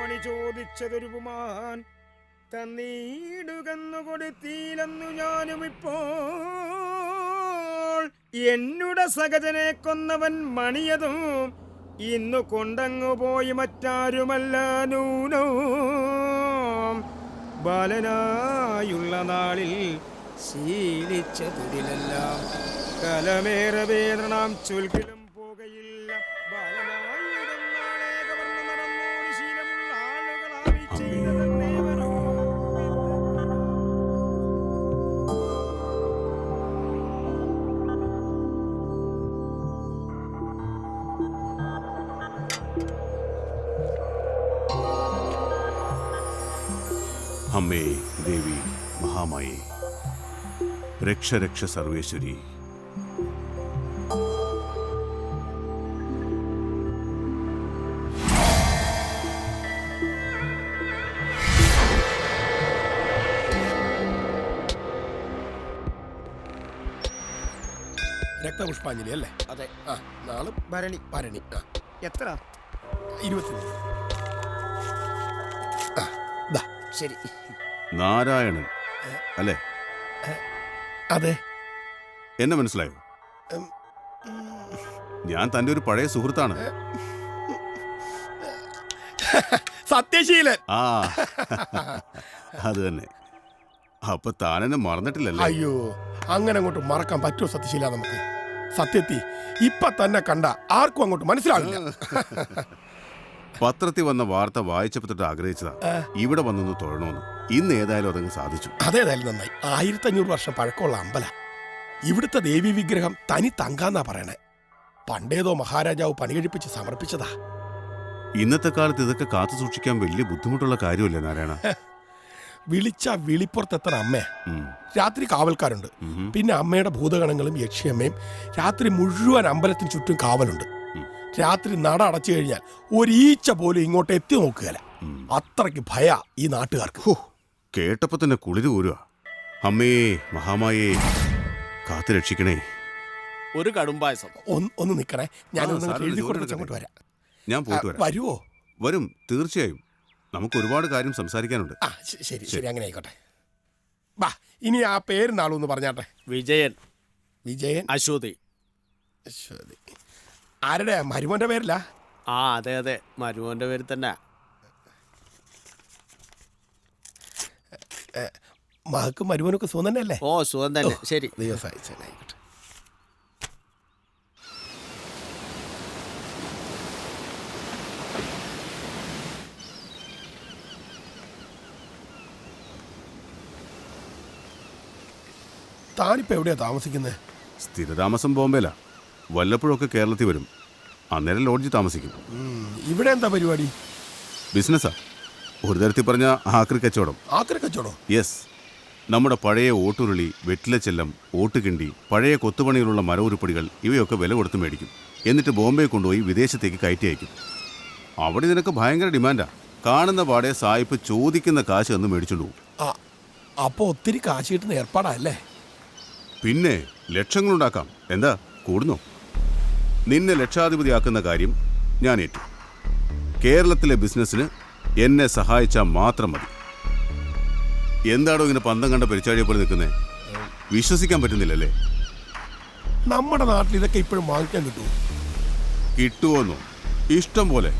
മണി ചോദിച്ചതൊരു പുമാൻ തന്നീടുകന്നു കൊടുത്തീലെന്നു ഞാനും ഇപ്പോൾ. എന്നുടെ സഹജനെ കൊന്നവൻ മണിയതും ഇന്നു കൊണ്ടങ്ങു പോയി മറ്റാരുമല്ല നൂനോ. ബാലനായുള്ള നാളിൽ ശീലിച്ച തൊഴിലെല്ലാം കലമേറെ വേദനാം ചൊൽക്കിലും പോകയില്ല. ബാലനായിടും നാളെ കവർന്നു നടന്നോട് ശീലമുള്ള ആളുകളായി ചെയ്തതന്നെ വരൂ. അമ്മേ ദേവി മഹാമായേ, രക്ഷ രക്ഷ സർവേശ്വരി. രക്തപുഷ്പാഞ്ജലി അല്ലേ? അതെ. ആ, നാളെ ഭരണി. ആ എത്ര? 20. ശരി. നാരായണൻ അല്ലേ? അതെ. എന്നെ മനസ്സിലായോ? ഞാൻ തന്റെ ഒരു പഴയ സുഹൃത്താണ്. സത്യശീലൻ. ആ അത് തന്നെ. അപ്പൊ താനെന്നെ മറന്നിട്ടില്ലല്ലേ? അയ്യോ, അങ്ങനെ അങ്ങോട്ട് മറക്കാൻ പറ്റുമോ സത്യശീല? നമുക്ക് സത്യത്തി ഇപ്പൊ തന്നെ കണ്ട ആർക്കും അങ്ങോട്ട് മനസ്സിലാവില്ല. പത്രത്തിൽ വന്ന വാർത്ത വായിച്ചപ്പോ തൊട്ട് ആഗ്രഹിച്ചതാ ഇവിടെ വന്നൊന്ന് തൊഴണമെന്ന്. ഇന്ന് ഏതായാലും അതങ്ങ് സാധിച്ചു. അതേതായാലും നന്നായി. 1500 വർഷം പഴക്കമുള്ള അമ്പല. ഇവിടുത്തെ ദേവി വിഗ്രഹം തനി തങ്കാന്നാ പറയണേ. പണ്ടേതോ മഹാരാജാവ് പണി കഴിപ്പിച്ച് സമർപ്പിച്ചതാ. ഇന്നത്തെ കാലത്ത് ഇതൊക്കെ കാത്തു സൂക്ഷിക്കാൻ വലിയ ബുദ്ധിമുട്ടുള്ള കാര്യമല്ലേ നാരായണ? വിളിച്ച വിളിപ്പുറത്തെത്തണ അമ്മേ. രാത്രി കാവൽക്കാരുണ്ട്. പിന്നെ അമ്മയുടെ ഭൂതഗണങ്ങളും യക്ഷിയമ്മയും. രാത്രി മുഴുവൻ അമ്പലത്തിന് ചുറ്റും കാവലുണ്ട്. രാത്രി നട അടച്ചു കഴിഞ്ഞാൽ ഒരീച്ച പോലും ഇങ്ങോട്ട് എത്തി നോക്കുകയല്ല. അത്രയ്ക്ക് ഭയ ഈ നാട്ടുകാർക്ക്. കേട്ടപ്പോ തന്നെ കുളിര് കൂരുക. അമ്മേ മഹാമായേ, കാത്തു രക്ഷിക്കണേ. ഒരു കടുംപായസം. ഒന്ന് നിക്കണേ, ഞാനൊന്ന് എഴുതി കൊടുത്ത് അങ്ങോട്ട് വരാം. ഞാൻ പോയിട്ട് വരാം. വരുവോ? വരും, തീർച്ചയായും. നമുക്ക് ഒരുപാട് കാര്യം സംസാരിക്കാനുണ്ട്. ആ ശരി ശരി, അങ്ങനെ ആയിക്കോട്ടെ. ബാ, ഇനി ആ പേര് നാളൊന്ന് പറഞ്ഞാട്ടെ. വിജയൻ. വിജയൻ. അശ്വതി. അശ്വതി. ആരുടെ? മരുമോന്റെ പേരില്ല? ആ അതെ അതെ, മരുമോന്റെ പേര് തന്നെ. മകക്കും മരുമോനൊക്കെ സുഖം തന്നെ അല്ലേ? ഓ സുഖം തന്നെ. ശരി, ആയിക്കോട്ടെ. താനിപ്പോ എവിടെയാ താമസിക്കുന്നത്? സ്ഥിരതാമസം ബോംബെയിലാ. വല്ലപ്പോഴൊക്കെ കേരളത്തിൽ വരും. അന്നേരം ലോഡ്ജിൽ താമസിക്കും. ഇവിടെ എന്താ പരിപാടി? ബിസിനസ്സാ. ഒരു തരത്തിൽ പറഞ്ഞ ആക്രി കച്ചവടം. ആക്രി കച്ചവടം? യെസ്. നമ്മുടെ പഴയ ഓട്ടുരുളി, വെറ്റിലച്ചെല്ലം, ഓട്ടുകിണ്ടി, പഴയ കൊത്തുപണികളുള്ള മരവുരുപ്പടികൾ ഇവയൊക്കെ വില കൊടുത്ത് മേടിക്കും. എന്നിട്ട് ബോംബെ കൊണ്ടുപോയി വിദേശത്തേക്ക് കയറ്റി അയക്കും. അവിടെ നിനക്ക് ഭയങ്കര ഡിമാൻഡാ. കാണുന്ന പാടെ സായിപ്പ് ചോദിക്കുന്ന കാശ് എന്ന് മേടിച്ചോണ്ട് പോകും. അപ്പോൾ ഒത്തിരി കാശ് കിട്ടുന്ന ഏർപ്പാടല്ലേ? പിന്നെ ലക്ഷങ്ങളുണ്ടാക്കാം. എന്താ കൂടുന്നോ? നിന്നെ ലക്ഷാധിപതിയാക്കുന്ന കാര്യം ഞാൻ ഏറ്റു. കേരളത്തിലെ ബിസിനസ്സിന് എന്നെ സഹായിച്ചാൽ മാത്രം മതി. എന്താണോ ഇങ്ങനെ പന്തം കണ്ട പെരിച്ചാടിയെ പോലെ നിൽക്കുന്നേ? വിശ്വസിക്കാൻ പറ്റുന്നില്ലല്ലേ? നമ്മുടെ നാട്ടിൽ ഇതൊക്കെ ഇപ്പോഴും വാങ്ങിക്കാൻ കിട്ടുമോ? കിട്ടുമോന്നോ? ഇഷ്ടം പോലെ.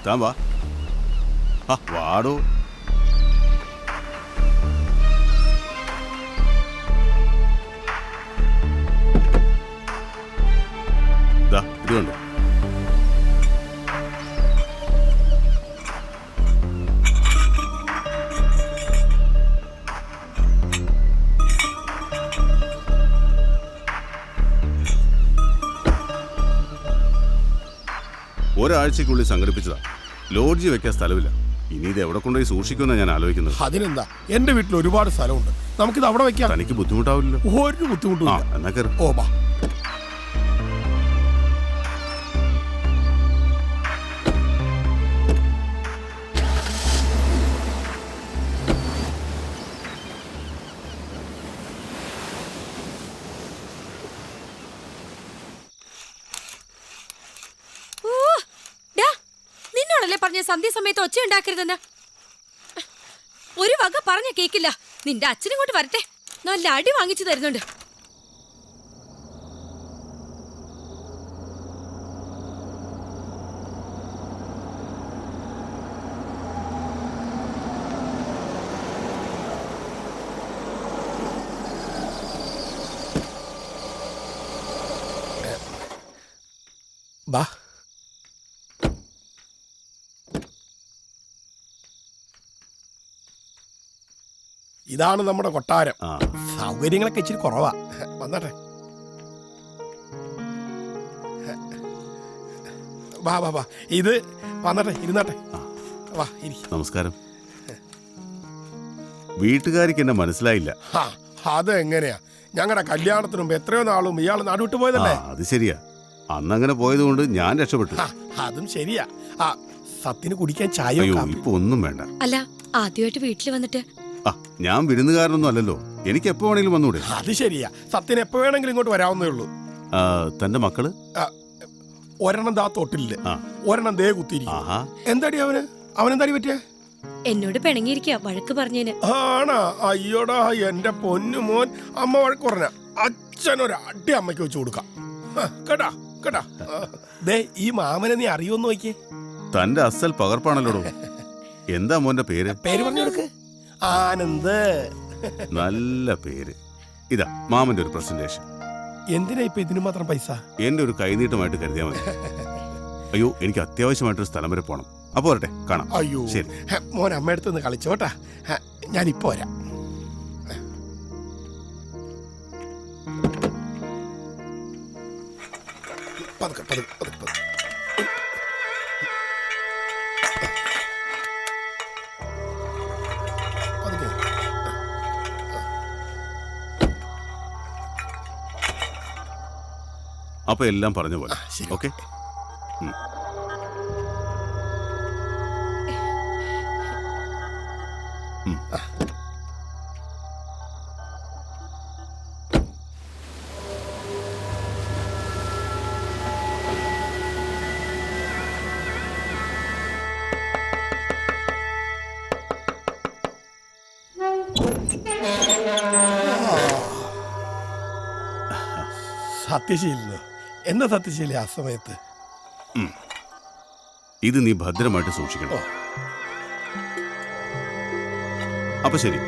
താൻ വാ. വാടോ. ഇതുണ്ട്. ഒരാഴ്ചക്കുള്ളിൽ സംഘടിപ്പിച്ചതാ. ലോഡ്ജി വെക്കാൻ സ്ഥലമില്ല. ഇനി ഇത് എവിടെ കൊണ്ടുപോയി സൂക്ഷിക്കുമെന്നാണ് ഞാൻ ആലോചിക്കുന്നത്. അതിനെന്താ, എന്റെ വീട്ടിൽ ഒരുപാട് സ്ഥലമുണ്ട്. നമുക്കിത് അവിടെ വെക്കാം. തനിക്ക് ബുദ്ധിമുട്ടാവില്ലല്ലോ? ഒരു ബുദ്ധിമുട്ടും എന്നാ കയറി. ഓ ബാ. സന്ധ്യാസമയത്ത് ഒച്ച ഉണ്ടാക്കരുതെന്ന്. ഒരു വക പറഞ്ഞ കേക്കില്ല. നിന്റെ അച്ഛനും വരട്ടെ, നല്ല അടി വാങ്ങിച്ചു തരുന്നുണ്ട്. ബാ, ഇതാണ് നമ്മുടെ കൊട്ടാരം. ആ സൗകര്യങ്ങളൊക്കെ ഇച്ചിരി കുറവാ. വന്നട്ടെ, വാ വാ വാ. ഇത് വന്നട്ടെ, ഇരുന്നട്ടെ. വാ ഇരി. നമസ്കാരം. വീട്ടുകാരിക്ക് എന്നെ മനസ്സിലായില്ല. അതെങ്ങനെയാ? ഞങ്ങളുടെ കല്യാണത്തിന് മുമ്പ് എത്രയോ നാളും ഇയാൾ നാടുവിട്ട് പോയതല്ലേ? അത് ശരിയാ. അന്നങ്ങനെ പോയതുകൊണ്ട് ഞാൻ രക്ഷപ്പെട്ടു. അതും ശരിയാ. സത്തിന് കുടിക്കാൻ ചായ അയ്യോ, ഇപ്പൊ ഒന്നും വേണ്ട. അല്ല, ആദ്യമായിട്ട് വീട്ടിൽ വന്നിട്ട് ഞാൻ വിരുന്നുകാരനൊന്നും അല്ലല്ലോ. എനിക്ക് എപ്പോ വേണമെങ്കിലും വന്നൂടെ? അത് ശരിയാ. സത്യന് എപ്പോ വേണമെങ്കിലും ഇങ്ങോട്ട് വരാവുന്നേ ഉള്ളൂ. തന്റെ മക്കള്? ഒരെണ്ണം ദാ തൊട്ടില്ലേ, ഒരെണ്ണം ദേ കുത്തിയിരിക്കും. എന്താടി അവനെന്താടി പറ്റിയ? എന്നോട് പിണങ്ങിയിരിക്കുക, വഴക്ക് പറഞ്ഞേന്. ആണാ? അയ്യോടാ എന്റെ പൊന്നു മോൻ. അമ്മ വഴക്ക് പറഞ്ഞ അച്ഛനൊരു അടി അമ്മയ്ക്ക് വെച്ച് കൊടുക്കാം. കേട്ടാ കേട്ടാ. ദേ, ഈ മാമനെ നീ അറിയുമെന്ന് നോക്കിയേ. തന്റെ അസൽ പകർപ്പാണല്ലോ. എന്താ മോന്റെ പേര്? പേര് പറഞ്ഞു കൊടുക്ക്. ആനന്ദ്. നല്ല പേര്. ഇതാ മാമന്റെ ഒരു പ്രസന്റേഷൻ. എന്തിനാ ഇപ്പൊ ഇതിന് മാത്രം പൈസ? എന്റെ ഒരു കൈനീട്ടമായിട്ട് കരുതിയാ മതി. അയ്യോ, എനിക്ക് അത്യാവശ്യമായിട്ടൊരു സ്ഥലം വരെ പോണം. അപ്പൊ വരട്ടെ, കാണാം. അയ്യോ ശരി. മോൻ അമ്മയടുത്ത് നിന്ന് കളിച്ചോട്ടാ. ഞാനിപ്പോ വരാം. പതുക്കെ പതുക്കെ പതുക്കെ പതുക്കെ. പതുക്കെ. അപ്പൊ എല്ലാം പറഞ്ഞ പോലെ. ശരി. ഓക്കെ. സത്യശീലോ? എന്താ സത്യശീലി ആ സമയത്ത്? ഇത് നീ ഭദ്രമായിട്ട് സൂക്ഷിക്കണം. അപ്പൊ ശരി.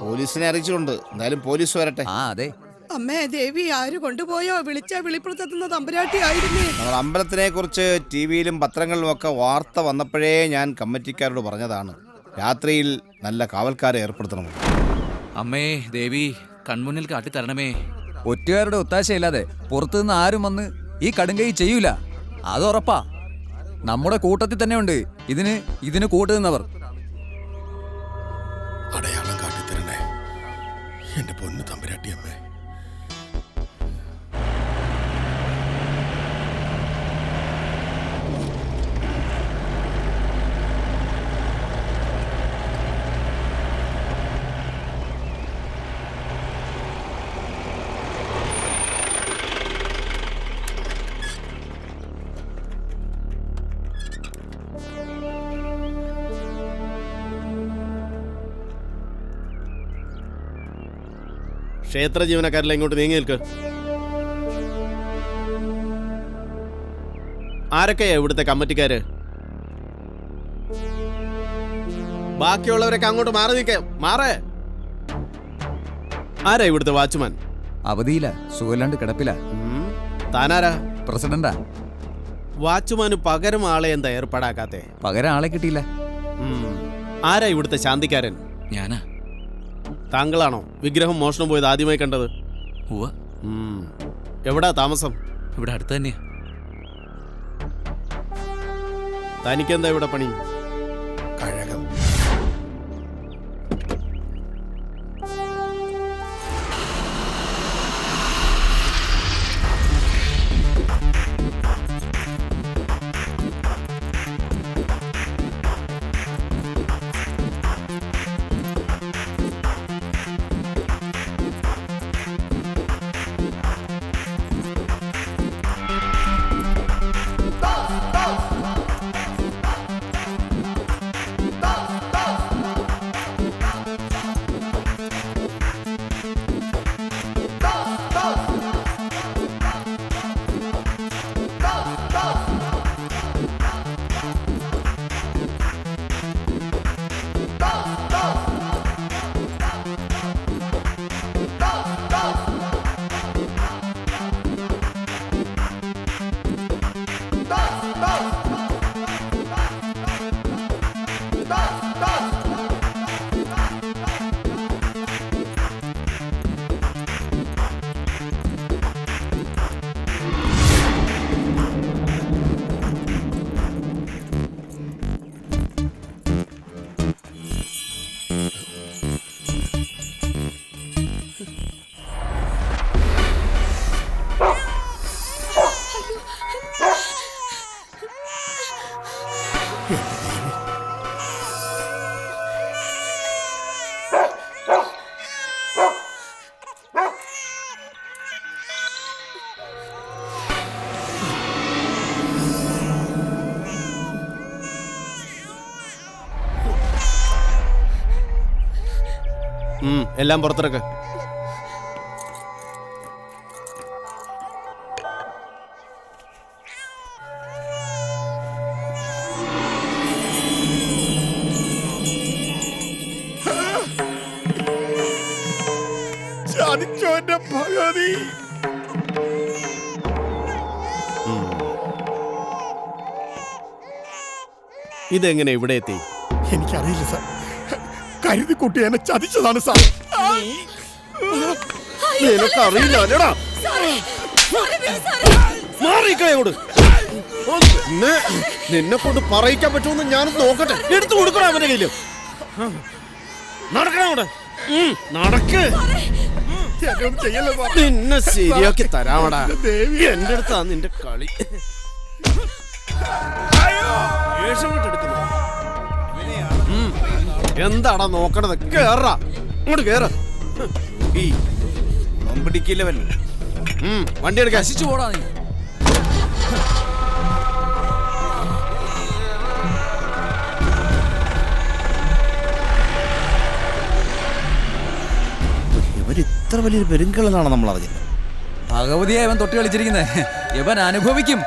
പോലീസിനെ അറിയിച്ചിട്ടുണ്ട്. എന്തായാലും പോലീസ് വരട്ടെ. അതെ. അമ്മേ ദേവി, ആര് കൊണ്ടുപോയോ? വിളിച്ചാ വിളിപ്പുറത്തെത്തുന്ന തമ്പുരാട്ടി ആയിരുന്നേ. നമ്മൾ അമ്പലത്തിനെ കുറിച്ച് ടിവിയിലും പത്രങ്ങളിലും ഒക്കെ വാർത്ത വന്നപ്പോഴേ ഞാൻ കമ്മിറ്റിക്കാരോട് പറഞ്ഞതാണ്, രാത്രിയിൽ നല്ല കാവൽക്കാരെ ഏർപ്പെടുത്തണം. അമ്മേ ദേവി, കൺമുന്നിൽ കാട്ടിത്തരണമേ. ഒറ്റുകാരുടെ ഒത്താശയില്ലാതെ പുറത്തുനിന്ന് ആരും വന്ന് ഈ കടുങ്കൈ ചെയ്യൂല, അത് ഉറപ്പാ. നമ്മുടെ കൂട്ടത്തിൽ തന്നെ ഉണ്ട് ഇതിന് കൂട്ടുനിന്നവർ. അടയാളം കാട്ടിത്തരണേ എന്റെ പൊന്നു തമ്പുരാട്ടി അമ്മേ. ക്ഷേത്ര ജീവനക്കാരെല്ലാം ഇങ്ങോട്ട് നീങ്ങി നിൽക്ക്. ആരൊക്കെയാ ഇവിടുത്തെ കമ്മിറ്റിക്കാര്? ബാക്കിയുള്ളവരൊക്കെ അങ്ങോട്ട് മാറി നിൽക്കാം. മാറേ. ആരാ ഇവിടുത്തെ വാച്ച്മാൻ? അവധിയില്ല, സുഖമില്ലാണ്ട് കിടപ്പില്ല. താനാരാ? പ്രസിഡന്റാ. വാച്ച്മാന് പകരം ആളെ എന്താ ഏർപ്പാടാക്കാത്തെ? പകരം ആളെ കിട്ടിയില്ല. ആരാ ഇവിടുത്തെ ശാന്തിക്കാരൻ? ഞാനാ. താങ്കളാണോ വിഗ്രഹം മോഷണം പോയത് ആദ്യമായി കണ്ടത്? എവിടാ താമസം? ഇവിടെ അടുത്ത് തന്നെയാ. തനിക്കെന്താ ഇവിടെ പണി? കഴകം. എല്ലാം പുറത്തിറക്ക്. ചതിച്ചോന്റെ ഭഗവതി. ഇതെങ്ങനെ ഇവിടെ എത്തി? എനിക്കറിയില്ല സാർ. കരുതി കുട്ടി എന്നെ ചതിച്ചതാണ് സാർ. നിനക്കറിയില്ല അല്ലടാ. നിന്നെ കൊണ്ട് പറയിക്കാൻ പറ്റുമെന്ന് ഞാനും നോക്കട്ടെ. എടുത്തു കൊടുക്കണം അവന്റെ കയ്യില്. നടക്കണം അവിടെ. നടക്ക്. നിന്നെ ശരിയാക്കി തരാമടാ. എന്റെ അടുത്താ നിന്റെ കളി. എന്താടാ നോക്കണത്? കേറാ ഇങ്ങോട്ട് കേറ. വണ്ടി എടുക്കാൻ നശിച്ചു പോടാ നീ. ഇവരിത്ര വലിയൊരു പെരുങ്കളെന്നാണ് നമ്മൾ അറിഞ്ഞത്. ഭഗവതിയെ ഇവൻ തൊട്ട് കളിച്ചിരിക്കുന്നേ. ഇവൻ അനുഭവിക്കും.